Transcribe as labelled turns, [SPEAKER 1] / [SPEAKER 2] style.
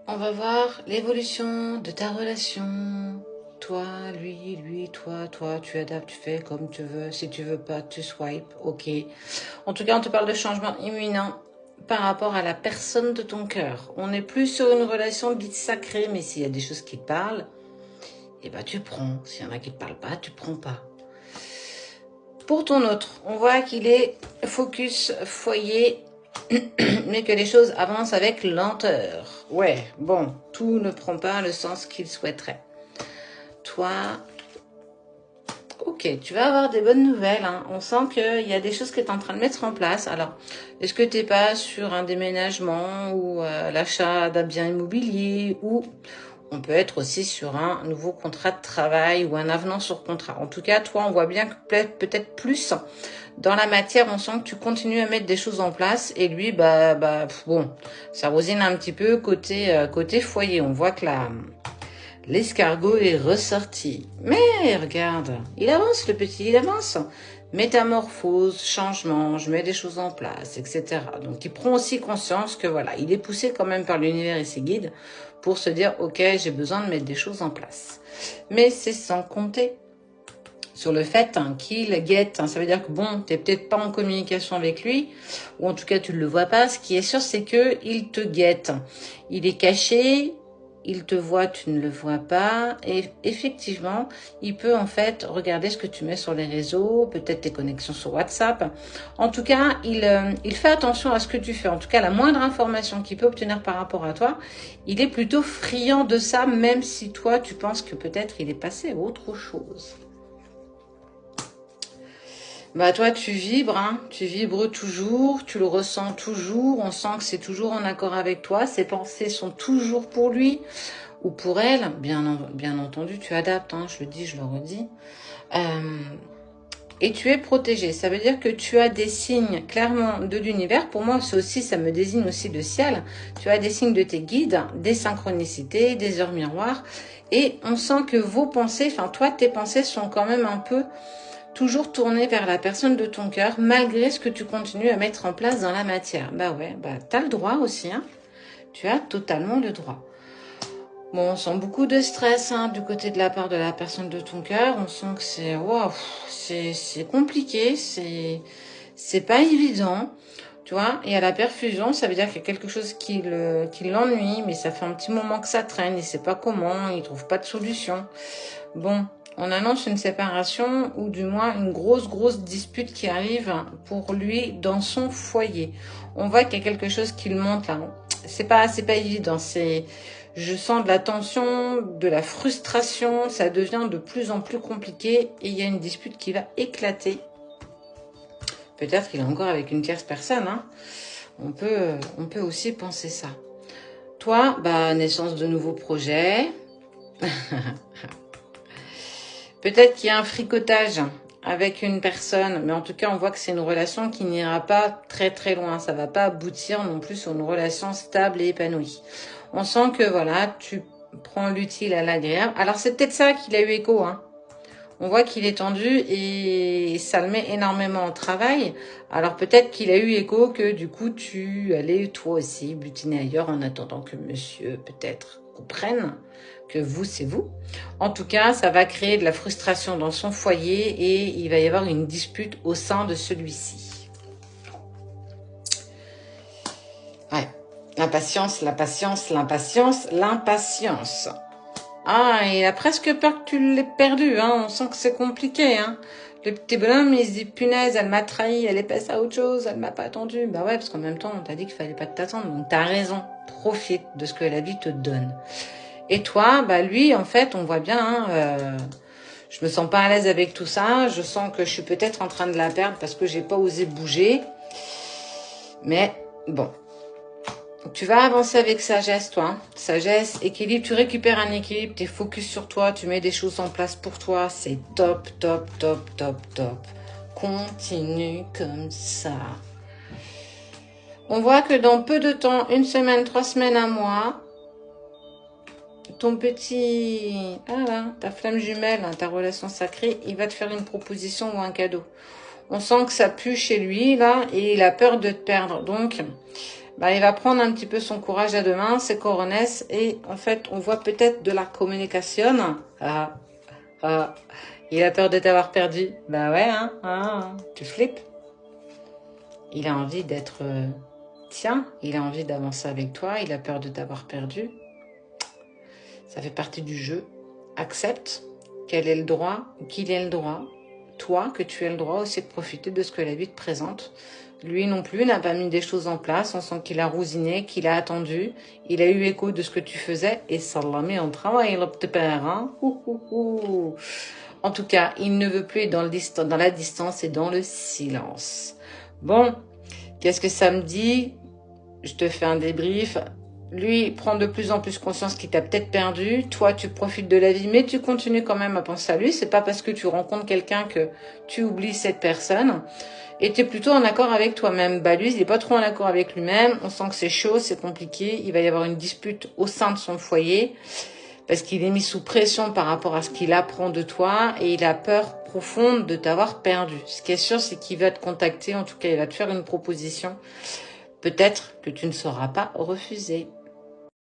[SPEAKER 1] On va voir l'évolution de ta relation. Toi, lui, toi, tu adaptes, tu fais comme tu veux. Si tu veux pas, tu swipes, ok. En tout cas, on te parle de changement imminent par rapport à la personne de ton cœur. On n'est plus sur une relation dite sacrée, mais s'il y a des choses qui te parlent, eh ben tu prends. S'il y en a qui te parlent pas, tu prends pas. Pour ton autre, on voit qu'il est focus, foyer, mais que les choses avancent avec lenteur. Ouais, bon, tout ne prend pas le sens qu'il souhaiterait. Toi, ok, tu vas avoir des bonnes nouvelles. Hein. On sent qu'il y a des choses que tu es en train de mettre en place. Alors, est-ce que tu n'es pas sur un déménagement ou l'achat d'un bien immobilier ou on peut être aussi sur un nouveau contrat de travail ou un avenant sur contrat. En tout cas, toi, on voit bien que peut-être plus dans la matière, on sent que tu continues à mettre des choses en place et lui, bon, ça rosine un petit peu côté foyer. On voit que l'escargot est ressorti. Mais regarde, il avance le petit, il avance. Métamorphose, changement, je mets des choses en place, etc. Donc il prend aussi conscience que voilà, il est poussé quand même par l'univers et ses guides pour se dire ok, j'ai besoin de mettre des choses en place. Mais c'est sans compter sur le fait qu'il guette. Ça veut dire que bon, t'es peut-être pas en communication avec lui, ou en tout cas tu ne le vois pas. Ce qui est sûr, c'est que il te guette. Il est caché. Il te voit, tu ne le vois pas. Et effectivement, il peut en fait regarder ce que tu mets sur les réseaux, peut-être tes connexions sur WhatsApp. En tout cas, il fait attention à ce que tu fais. En tout cas, la moindre information qu'il peut obtenir par rapport à toi, il est plutôt friand de ça, même si toi, tu penses que peut-être il est passé à autre chose. Bah toi tu vibres, hein, tu vibres toujours, tu le ressens toujours, on sent que c'est toujours en accord avec toi, ses pensées sont toujours pour lui ou pour elle, bien entendu tu adaptes, hein, je le dis, je le redis. Et tu es protégé, ça veut dire que tu as des signes clairement de l'univers, pour moi ça me désigne aussi le ciel, tu as des signes de tes guides, des synchronicités, des heures miroirs, et on sent que vos pensées, enfin toi tes pensées sont quand même un peu toujours tourné vers la personne de ton cœur, malgré ce que tu continues à mettre en place dans la matière. Bah ouais, bah t'as le droit aussi, hein. Tu as totalement le droit. Bon, on sent beaucoup de stress hein, du côté de la part de la personne de ton cœur. On sent que c'est wow, c'est compliqué, c'est pas évident. Tu vois, et à la perfusion, ça veut dire qu'il y a quelque chose qui l'ennuie, mais ça fait un petit moment que ça traîne, il sait pas comment, il trouve pas de solution. Bon, on annonce une séparation ou du moins une grosse dispute qui arrive pour lui dans son foyer. On voit qu'il y a quelque chose qui le monte là. C'est pas évident. Je sens de la tension, de la frustration. Ça devient de plus en plus compliqué et il y a une dispute qui va éclater. Peut-être qu'il est encore avec une tierce personne. Hein. On peut aussi penser ça. Toi, naissance de nouveaux projets. Peut-être qu'il y a un fricotage avec une personne, mais en tout cas, on voit que c'est une relation qui n'ira pas très loin. Ça va pas aboutir non plus sur une relation stable et épanouie. On sent que voilà, tu prends l'utile à l'agréable. Alors c'est peut-être ça qu'il a eu écho. Hein. On voit qu'il est tendu et ça le met énormément en travail. Alors peut-être qu'il a eu écho que du coup tu allais toi aussi butiner ailleurs en attendant que monsieur peut-être comprenne que vous c'est vous. En tout cas, ça va créer de la frustration dans son foyer et il va y avoir une dispute au sein de celui-ci. Ouais, l'impatience. Ah, il a presque peur que tu l'aies perdu, hein. On sent que c'est compliqué, hein. Le petit bonhomme, il se dit, punaise, elle m'a trahi, elle est passée à autre chose, elle m'a pas attendu. Bah ouais, parce qu'en même temps, on t'a dit qu'il fallait pas t'attendre. Donc t'as raison, profite de ce que la vie te donne. Et toi, lui, en fait, on voit bien, hein, je me sens pas à l'aise avec tout ça. Je sens que je suis peut-être en train de la perdre parce que j'ai pas osé bouger. Mais bon. Tu vas avancer avec sagesse, toi. Hein. Sagesse, équilibre. Tu récupères un équilibre. Tu es focus sur toi. Tu mets des choses en place pour toi. C'est top. Continue comme ça. On voit que dans peu de temps, 1 semaine, 3 semaines, 1 mois, ton petit... Ah là, ta flamme jumelle, hein, ta relation sacrée, il va te faire une proposition ou un cadeau. On sent que ça pue chez lui, là, et il a peur de te perdre. Donc... bah, il va prendre un petit peu son courage à deux mains, c'est coronesse, et en fait, on voit peut-être de la communication. Il a peur de t'avoir perdu. Bah ouais, tu flippes. Il a envie d'être... tiens, il a envie d'avancer avec toi, il a peur de t'avoir perdu. Ça fait partie du jeu. Accepte quel est le droit, qu'il ait le droit. Toi, que tu aies le droit aussi de profiter de ce que la vie te présente. Lui non plus n'a pas mis des choses en place. On sent qu'il a rousiné, qu'il a attendu. Il a eu écho de ce que tu faisais. Et ça l'a mis en travail, le petit père. Hein. En tout cas, il ne veut plus être dans la distance et dans le silence. Bon, qu'est-ce que ça me dit? Je te fais un débrief. Lui prend de plus en plus conscience qu'il t'a peut-être perdu. Toi, tu profites de la vie, mais tu continues quand même à penser à lui. C'est pas parce que tu rencontres quelqu'un que tu oublies cette personne. Et tu es plutôt en accord avec toi-même. Bah lui, il n'est pas trop en accord avec lui-même. On sent que c'est chaud, c'est compliqué. Il va y avoir une dispute au sein de son foyer parce qu'il est mis sous pression par rapport à ce qu'il apprend de toi et il a peur profonde de t'avoir perdu. Ce qui est sûr, c'est qu'il va te contacter. En tout cas, il va te faire une proposition. Peut-être que tu ne sauras pas refuser.